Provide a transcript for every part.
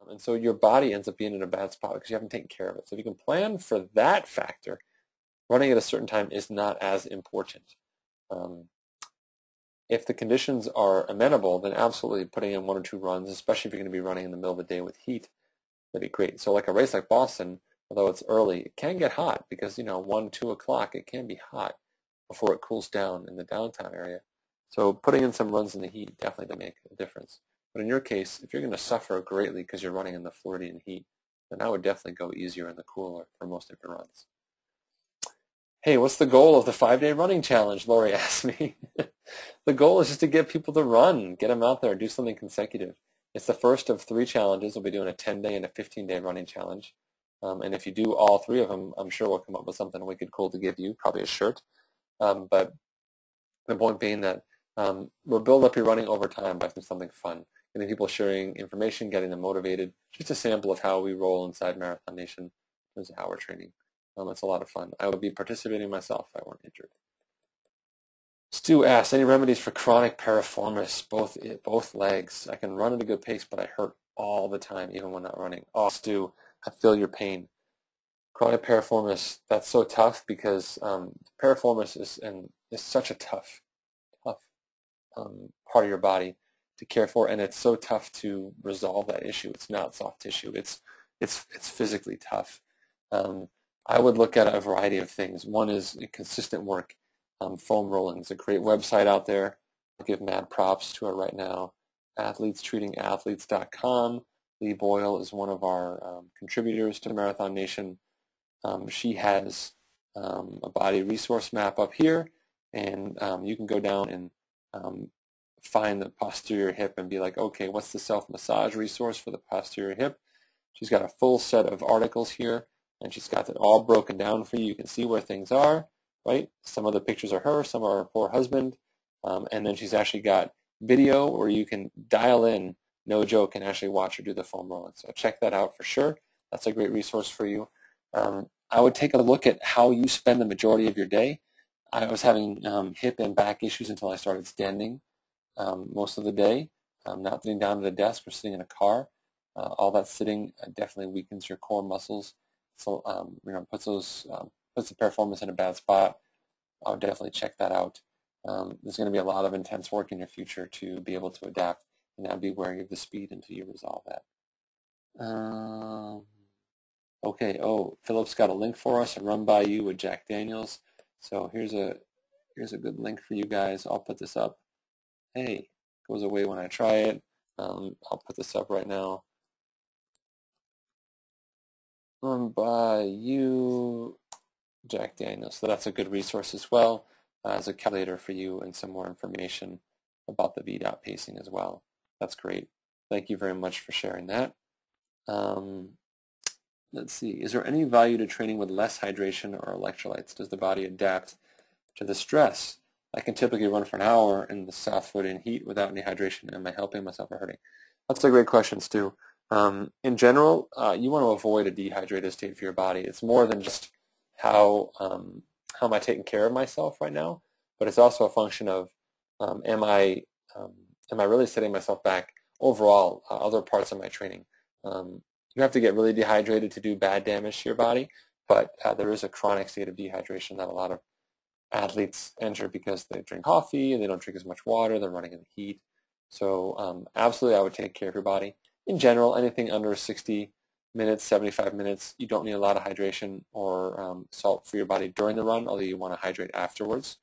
And so your body ends up being in a bad spot because you haven't taken care of it. So if you can plan for that factor, running at a certain time is not as important. If the conditions are amenable, then absolutely putting in 1 or 2 runs, especially if you're going to be running in the middle of the day with heat, that'd be great. So like a race like Boston, although it's early, it can get hot because, 1, 2 o'clock, it can be hot before it cools down in the downtown area. So putting in some runs in the heat definitely to make a difference. But in your case, if you're going to suffer greatly because you're running in the Floridian heat, then I would definitely go easier in the cooler for most of your runs. Hey, what's the goal of the 5-day running challenge? Lori asked me. The goal is just to get people to run, get them out there, do something consecutive. It's the first of 3 challenges. We'll be doing a 10-day and a 15-day running challenge. And if you do all 3 of them, I'm sure we'll come up with something wicked cool to give you, probably a shirt. But the point being that we'll build up your running over time by doing something fun, getting people sharing information, getting them motivated. Just a sample of how we roll inside Marathon Nation in terms of how we're training. It's a lot of fun. I would be participating myself if I weren't injured. Stu asks, any remedies for chronic piriformis, both legs? I can run at a good pace, but I hurt all the time, even when not running. Oh, Stu, I feel your pain. Chronic piriformis, that's so tough because piriformis is such a tough part of your body to care for, and it's so tough to resolve that issue. It's not soft tissue. It's physically tough. I would look at a variety of things. One is consistent work. Foam rolling is a great website out there. I'll give mad props to it right now. AthletesTreatingAthletes.com. Lee Boyle is one of our contributors to Marathon Nation. She has a body resource map up here, and you can go down and find the posterior hip and be like, okay, what's the self-massage resource for the posterior hip? She's got a full set of articles here, and she's got it all broken down for you. You can see where things are, right? Some of the pictures are her, some are her poor husband, and then she's actually got video where you can dial in, no joke, and actually watch her do the foam rolling. So check that out for sure. That's a great resource for you. I would take a look at how you spend the majority of your day. I was having hip and back issues until I started standing most of the day, not sitting down at a desk or sitting in a car. All that sitting definitely weakens your core muscles. So puts the piriformis in a bad spot. I would definitely check that out. There's going to be a lot of intense work in your future to be able to adapt, and now be wary of the speed until you resolve that. Okay. Oh, Philip's got a link for us. A Run By You with Jack Daniels. So here's a good link for you guys. I'll put this up. Hey, goes away when I try it. I'll put this up right now. Run By You, Jack Daniels. So that's a good resource as well as a calculator for you and some more information about the VDOT pacing as well. That's great. Thank you very much for sharing that. Let's see. Is there any value to training with less hydration or electrolytes? Does the body adapt to the stress? I can typically run for an hour in the South Floridian heat without any hydration. Am I helping myself or hurting? That's a great question, Stu. In general, you want to avoid a dehydrated state for your body. It's more than just how am I taking care of myself right now, but it's also a function of am I really setting myself back overall, other parts of my training. You have to get really dehydrated to do bad damage to your body, but there is a chronic state of dehydration that a lot of athletes enter because they drink coffee and they don't drink as much water, they're running in the heat. So absolutely I would take care of your body. In general, anything under 60 minutes, 75 minutes, you don't need a lot of hydration or salt for your body during the run, although you want to hydrate afterwards.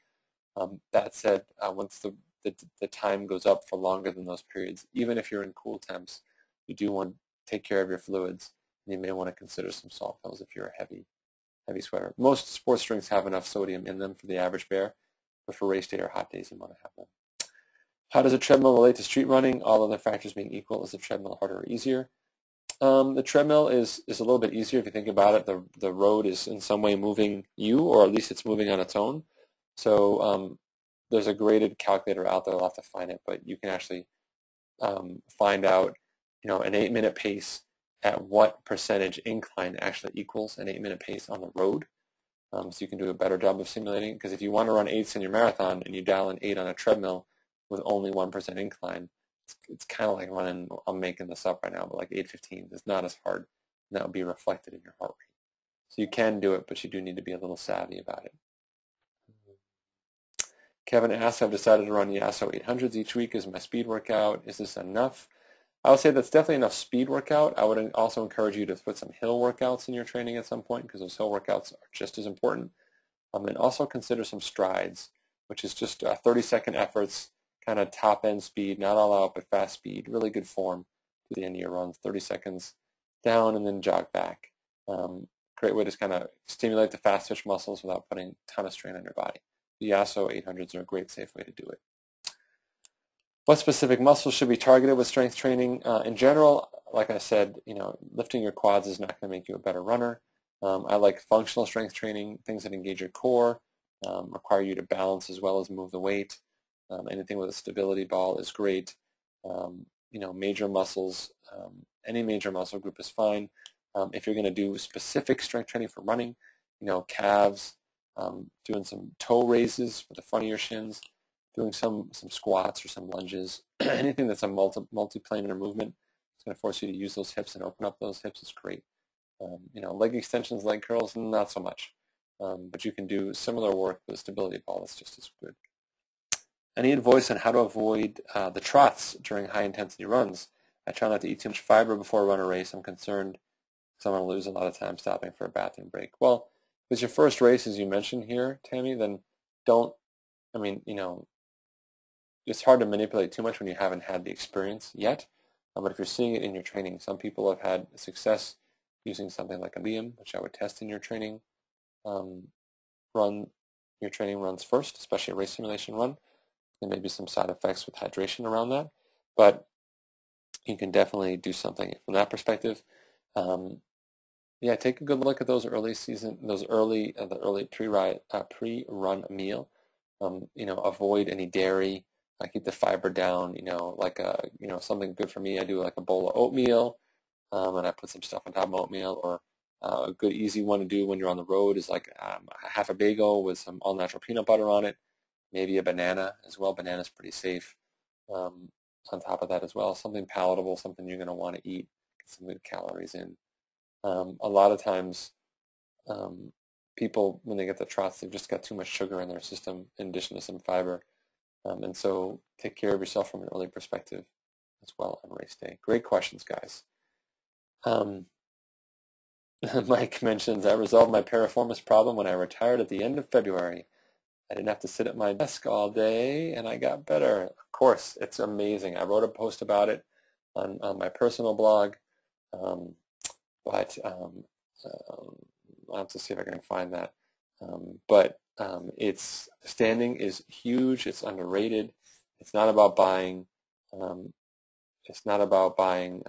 That said, once the time goes up for longer than those periods, even if you're in cool temps, you do want to take care of your fluids, and you may want to consider some salt pills if you're a heavy sweater. Most sports drinks have enough sodium in them for the average bear, but for race day or hot days, you want to have them. How does a treadmill relate to street running? All other factors being equal, is the treadmill harder or easier? The treadmill is a little bit easier if you think about it. The road is in some way moving you, or at least it's moving on its own. So there's a graded calculator out there. I'll have to find it, but you can actually find out, an 8-minute pace at what percentage incline actually equals an 8-minute pace on the road. So you can do a better job of simulating. Because if you want to run 8s in your marathon and you dial in 8 on a treadmill with only 1% incline, it's kind of like running, I'm making this up right now, but like 8:15 is not as hard, and that would be reflected in your heart rate. So you can do it, but you do need to be a little savvy about it. Kevin asks, I've decided to run Yasso 800s each week as my speed workout. Is this enough? I would say that's definitely enough speed workout. I would also encourage you to put some hill workouts in your training at some point, because those hill workouts are just as important. And also consider some strides, which is just 30-second efforts, kind of top-end speed, not all out, but fast speed, really good form to the end of your runs, 30 seconds down and then jog back. Great way to kind of stimulate the fast twitch muscles without putting a ton of strain on your body. The Yasso 800s are a great, safe way to do it. What specific muscles should be targeted with strength training? In general, like I said, lifting your quads is not going to make you a better runner. I like functional strength training, things that engage your core, require you to balance as well as move the weight. Anything with a stability ball is great. Major muscles, any major muscle group is fine. If you're going to do specific strength training for running, calves, doing some toe raises with the front of your shins, doing some squats or some lunges, anything that's a multi-planar movement, it's going to force you to use those hips and open up those hips is great. Leg extensions, leg curls, not so much. But you can do similar work with a stability ball that's just as good. Any advice on how to avoid the trots during high-intensity runs? I try not to eat too much fiber before I run a race. I'm concerned someone will lose a lot of time stopping for a bathroom break. Well, if it's your first race, as you mentioned here, Tammy, then it's hard to manipulate too much when you haven't had the experience yet. But if you're seeing it in your training, some people have had success using something like a medium, which I would test in your training. Run your training runs first, especially a race simulation run. There may be some side effects with hydration around that, but you can definitely do something from that perspective. Take a good look at those the early pre-run meal. Avoid any dairy. Keep the fiber down. Something good for me. I do like a bowl of oatmeal, and I put some stuff on top of oatmeal. Or a good easy one to do when you're on the road is like half a bagel with some all-natural peanut butter on it. Maybe a banana as well. Banana's pretty safe. On top of that as well, something palatable, something you're going to want to eat, get some good calories in. A lot of times, people, when they get the trots, they've just got too much sugar in their system in addition to some fiber. And so take care of yourself from an early perspective as well on race day. Great questions, guys. Mike mentions, I resolved my piriformis problem when I retired at the end of February. I didn't have to sit at my desk all day, and I got better. Of course, it's amazing. I wrote a post about it on my personal blog, but I'll have to see if I can find that. It's standing is huge. It's underrated. It's not about buying. It's not about buying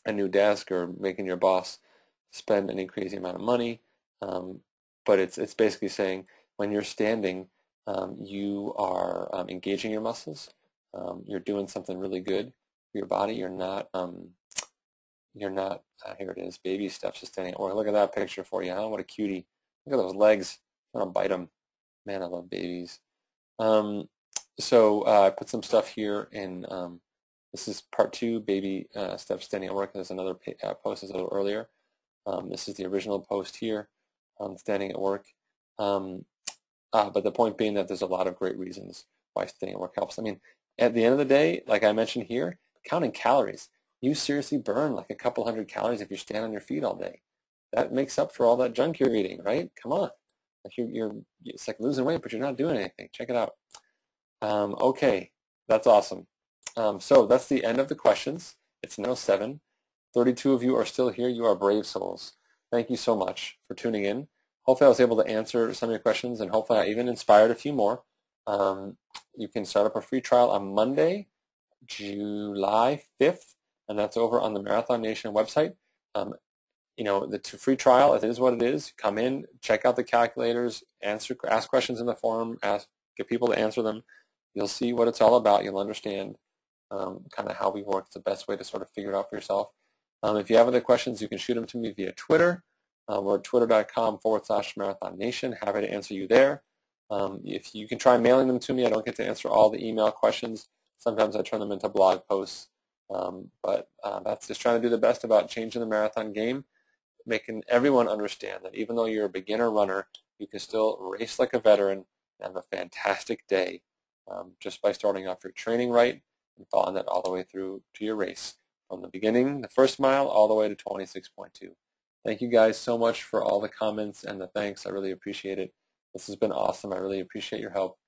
a new desk or making your boss spend any crazy amount of money. But it's basically saying when you're standing, you are engaging your muscles. You're doing something really good for your body. You're not. Here it is. Baby steps to standing. Or look at that picture for you. Huh? What a cutie. Look at those legs. I want to bite them. Man, I love babies. I put some stuff here in. This is part 2, baby steps standing at work. There's another post a little earlier. This is the original post here on standing at work. But the point being that there's a lot of great reasons why standing at work helps. I mean, at the end of the day, like I mentioned here, counting calories. You seriously burn like a couple hundred calories if you stand on your feet all day. That makes up for all that junk you're eating, right? Come on. Like it's like losing weight, but you're not doing anything. Check it out. Okay, that's awesome. So that's the end of the questions. It's now 7. 32 of you are still here. You are brave souls. Thank you so much for tuning in. Hopefully I was able to answer some of your questions, and hopefully I even inspired a few more. You can start up a free trial on Monday, July 5th, and that's over on the Marathon Nation website. The free trial, it is what it is. Come in, check out the calculators, ask questions in the forum, get people to answer them. You'll see what it's all about. You'll understand kind of how we work. It's the best way to sort of figure it out for yourself. If you have other questions, you can shoot them to me via Twitter. We're at twitter.com/Marathon Nation. Happy to answer you there. If you can try mailing them to me, I don't get to answer all the email questions. Sometimes I turn them into blog posts. But that's just trying to do the best about changing the marathon game, making everyone understand that even though you're a beginner runner, you can still race like a veteran and have a fantastic day just by starting off your training right and following that all the way through to your race, from the beginning, the first mile, all the way to 26.2. Thank you guys so much for all the comments and the thanks. I really appreciate it. This has been awesome. I really appreciate your help.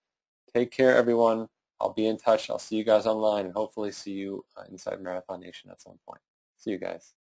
Take care, everyone. I'll be in touch. I'll see you guys online and hopefully see you inside Marathon Nation at some point. See you guys.